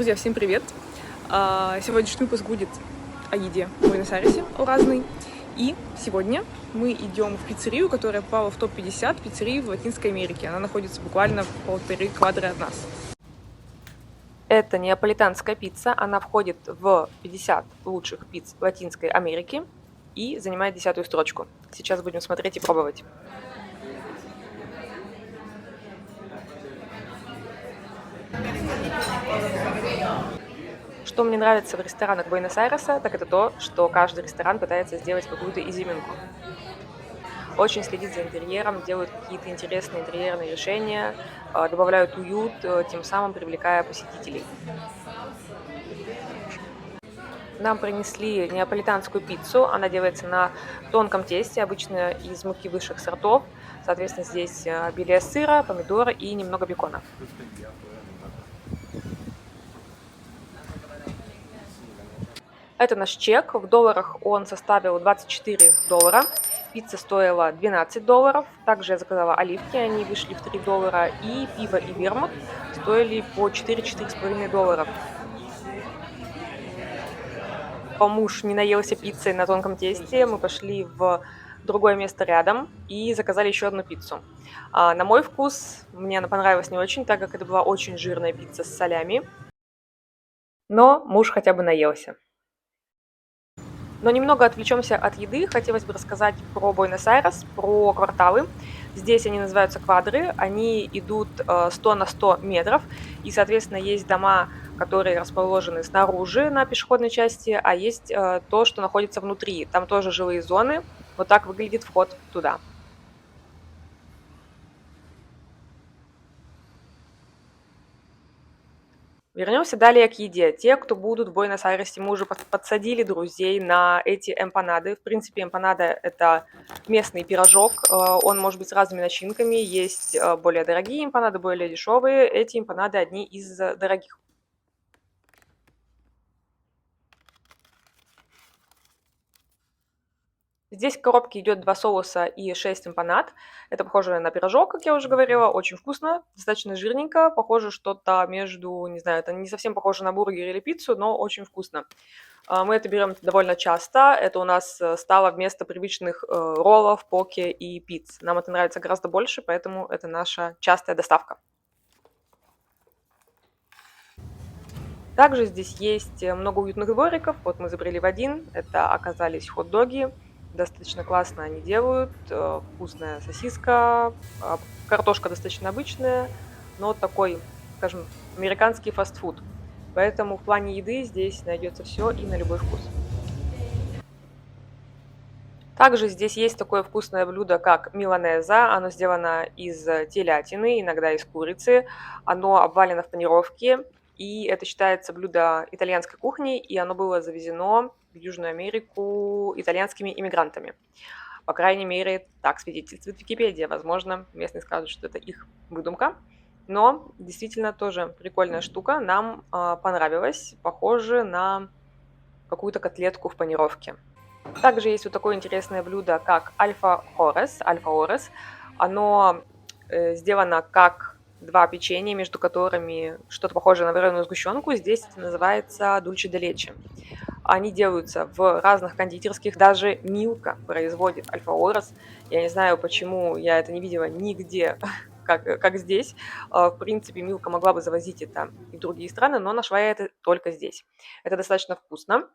Друзья, всем привет! Сегодняшний выпуск будет о еде в Буэнос-Айресе, о разной. И сегодня мы идем в пиццерию, которая попала в топ-50 пиццерий в Латинской Америке. Она находится буквально в 1,5 квадры от нас. Это неаполитанская пицца, она входит в 50 лучших пицц Латинской Америки и занимает 10-ю строчку. Сейчас будем смотреть и пробовать. Что мне нравится в ресторанах Буэнос-Айреса, так это то, что каждый ресторан пытается сделать какую-то изюминку. Очень следит за интерьером, делают какие-то интересные интерьерные решения, добавляют уют, тем самым привлекая посетителей. Нам принесли неаполитанскую пиццу, она делается на тонком тесте, обычно из муки высших сортов. Соответственно, здесь обилие сыра, помидора и немного бекона. Это наш чек, в долларах он составил $24. Пицца стоила $12. Также я заказала оливки, они вышли в $3. И пиво и вермут стоили по $4-4,5. Муж не наелся пиццей на тонком тесте, мы пошли в другое место рядом и заказали еще одну пиццу. На мой вкус, мне она понравилась не очень, так как это была очень жирная пицца с солями, но муж хотя бы наелся. Но немного отвлечемся от еды. Хотелось бы рассказать про Буэнос-Айрес, про кварталы. Здесь они называются квадры, они идут 100 на 100 метров, и, соответственно, есть дома, которые расположены снаружи на пешеходной части, а есть то, что находится внутри. Там тоже жилые зоны. Вот так выглядит вход туда. Вернемся далее к еде. Те, кто будут в Буэнос-Айресе, мы уже подсадили друзей на эти эмпанады. В принципе, эмпанада – это местный пирожок. Он может быть с разными начинками. Есть более дорогие эмпанады, более дешевые. Эти эмпанады одни из дорогих. Здесь в коробке идет 2 соуса и 6 эмпанад. Это похоже на пирожок, как я уже говорила, очень вкусно, достаточно жирненько, похоже что-то между, не знаю, это не совсем похоже на бургер или пиццу, но очень вкусно. Мы это берем довольно часто, это у нас стало вместо привычных роллов, поке и пиц. Нам это нравится гораздо больше, поэтому это наша частая доставка. Также здесь есть много уютных двориков, вот мы забрели в один, это оказались хот-доги. Достаточно классно они делают, вкусная сосиска, картошка достаточно обычная, но такой, скажем, американский фастфуд. Поэтому в плане еды здесь найдется все и на любой вкус. Также здесь есть такое вкусное блюдо, как миланеза. Оно сделано из телятины, иногда из курицы. Оно обвалено в панировке, и это считается блюдо итальянской кухни, и оно было завезено в Южную Америку итальянскими иммигрантами. По крайней мере, так свидетельствует Википедия. Возможно, местные скажут, что это их выдумка. Но действительно тоже прикольная штука. Нам понравилось. Похоже на какую-то котлетку в панировке. Также есть вот такое интересное блюдо, как альфа-орес. Оно сделано как 2 печенья, между которыми что-то похожее на вареную сгущенку. Здесь это называется дульче де лече. Они делаются в разных кондитерских. Даже Милка производит альфа-орес. Я не знаю, почему я это не видела нигде, как здесь. В принципе, Милка могла бы завозить это и в другие страны, но нашла я это только здесь. Это достаточно вкусно.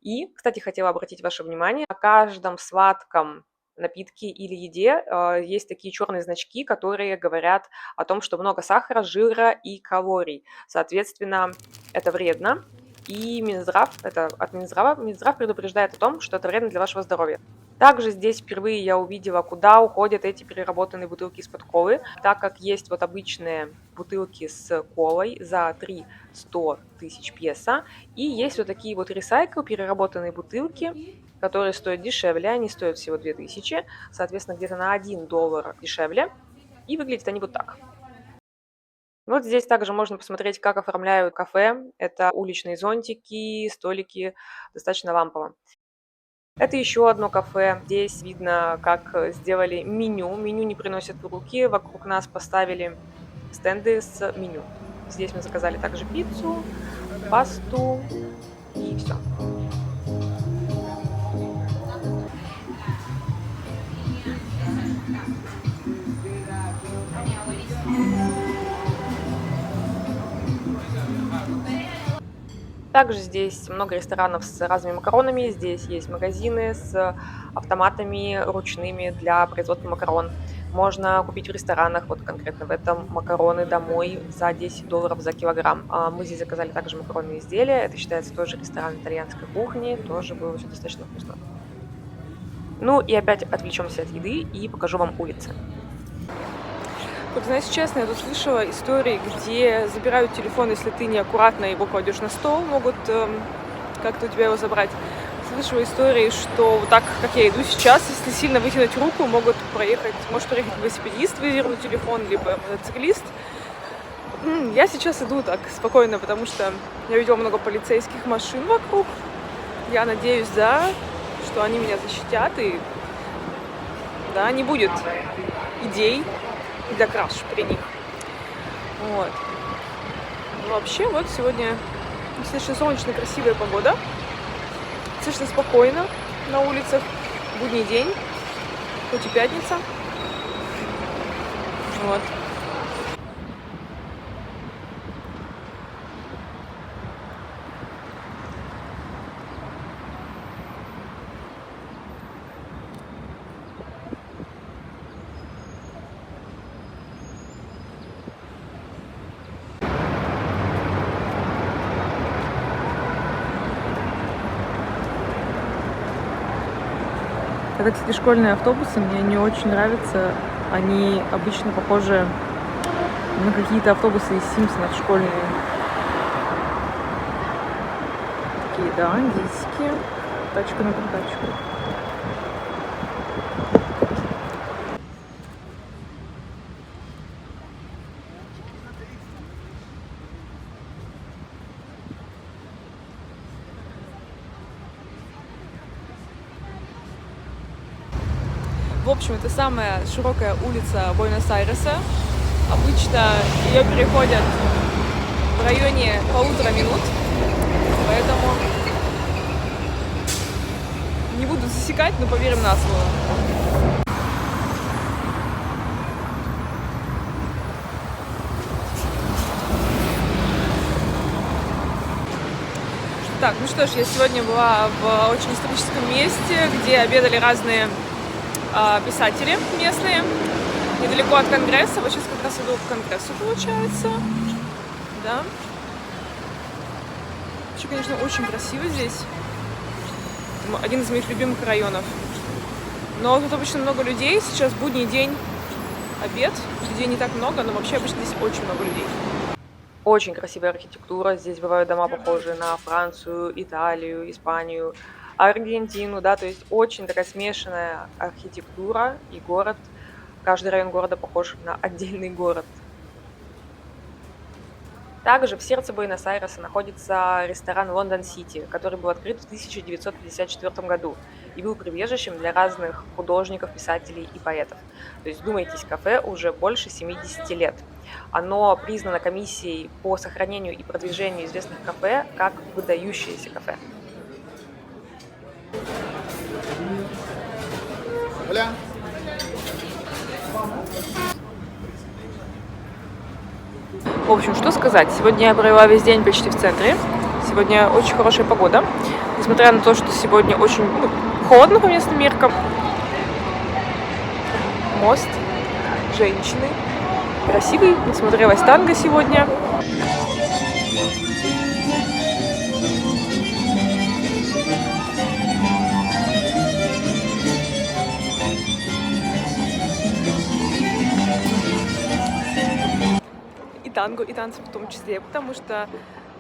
И, кстати, хотела обратить ваше внимание, на каждом сладком напитке или еде есть такие черные значки, которые говорят о том, что много сахара, жира и калорий. Соответственно, это вредно. И Минздрав, это от Минздрав предупреждает о том, что это вредно для вашего здоровья. Также здесь впервые я увидела, куда уходят эти переработанные бутылки из-под колы, так как есть вот обычные бутылки с колой за 300 тысяч песо, и есть вот такие вот ресайкл, переработанные бутылки, которые стоят дешевле, они стоят всего 2000, соответственно, где-то на $1 дешевле, и выглядят они вот так. Вот здесь также можно посмотреть, как оформляют кафе. Это уличные зонтики, столики, достаточно лампово. Это еще одно кафе. Здесь видно, как сделали меню. Меню не приносят в руки. Вокруг нас поставили стенды с меню. Здесь мы заказали также пиццу. пасту и все. Также здесь много ресторанов с разными макаронами. Здесь есть магазины с автоматами ручными для производства макарон. Можно купить в ресторанах, вот конкретно в этом, макароны домой за $10 за килограмм. Мы здесь заказали также макаронные изделия. Это считается тоже ресторан итальянской кухни. Тоже было все достаточно вкусно. Ну и опять отвлечемся от еды и покажу вам улицы. Вот, знаете, честно, я тут слышала истории, где забирают телефон, если ты неаккуратно его кладешь на стол, могут как-то у тебя его забрать. Слышала истории, что вот так, как я иду сейчас, если сильно вытянуть руку, может проехать велосипедист, вывернуть телефон, либо мотоциклист. Я сейчас иду так спокойно, потому что я видела много полицейских машин вокруг. Я надеюсь, да, что они меня защитят и да, не будет идей для краш при них. Вот. Но вообще, вот сегодня достаточно солнечная, красивая погода. Достаточно спокойно на улицах. Будний день, хоть и пятница. Вот. Это, кстати, школьные автобусы мне не очень нравятся. Они обычно похожи на какие-то автобусы из Симпсонов школьные. Такие, да, индийские. Тачка на прокачку. В общем, это самая широкая улица Буэнос-Айреса. Обычно ее переходят в районе 1,5 минут, поэтому не буду засекать, но поверим на слово. Так, ну что ж, я сегодня была в очень историческом месте, где обедали разные писатели местные, недалеко от Конгресса. Вот сейчас как раз иду к Конгрессу, получается. Да. Вообще, конечно, очень красиво здесь. Один из моих любимых районов. Но тут обычно много людей. Сейчас будний день, обед. Людей не так много, но вообще обычно здесь очень много людей. Очень красивая архитектура. Здесь бывают дома, похожие на Францию, Италию, Испанию, Аргентину, да, то есть очень такая смешанная архитектура и город. Каждый район города похож на отдельный город. Также в сердце Буэнос-Айреса находится ресторан Лондон-Сити, который был открыт в 1954 году и был прибежищем для разных художников, писателей и поэтов. То есть, вдумайтесь, кафе уже больше 70 лет. Оно признано комиссией по сохранению и продвижению известных кафе как выдающееся кафе. Hola. В общем, что сказать. Сегодня я провела весь день почти в центре. Сегодня очень хорошая погода. Несмотря на то, что сегодня очень холодно по местным меркам. Мост, женщины. Красивый. Насмотрелась танго сегодня. Танго и танцы в том числе, потому что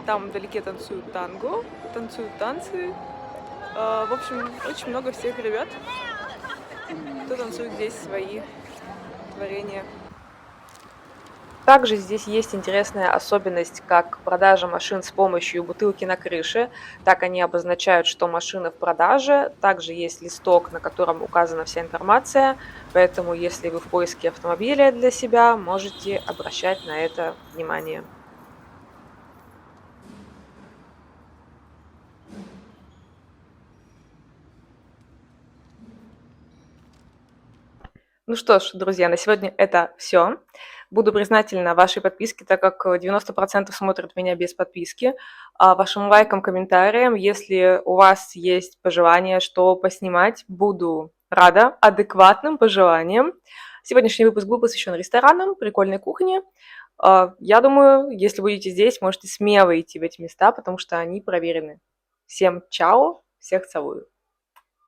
там вдалеке танцуют танго, танцуют танцы. В общем, очень много всех ребят, кто танцует здесь свои творения. Также здесь есть интересная особенность, как продажа машин с помощью бутылки на крыше. Так они обозначают, что машина в продаже. Также есть листок, на котором указана вся информация. Поэтому, если вы в поиске автомобиля для себя, можете обращать на это внимание. Ну что ж, друзья, на сегодня это все. Буду признательна вашей подписке, так как 90% смотрят меня без подписки, вашим лайкам, комментариям. Если у вас есть пожелания, что поснимать, буду рада адекватным пожеланиям. Сегодняшний выпуск был посвящен ресторанам, прикольной кухне. Я думаю, если будете здесь, можете смело идти в эти места, потому что они проверены. Всем чао, всех целую.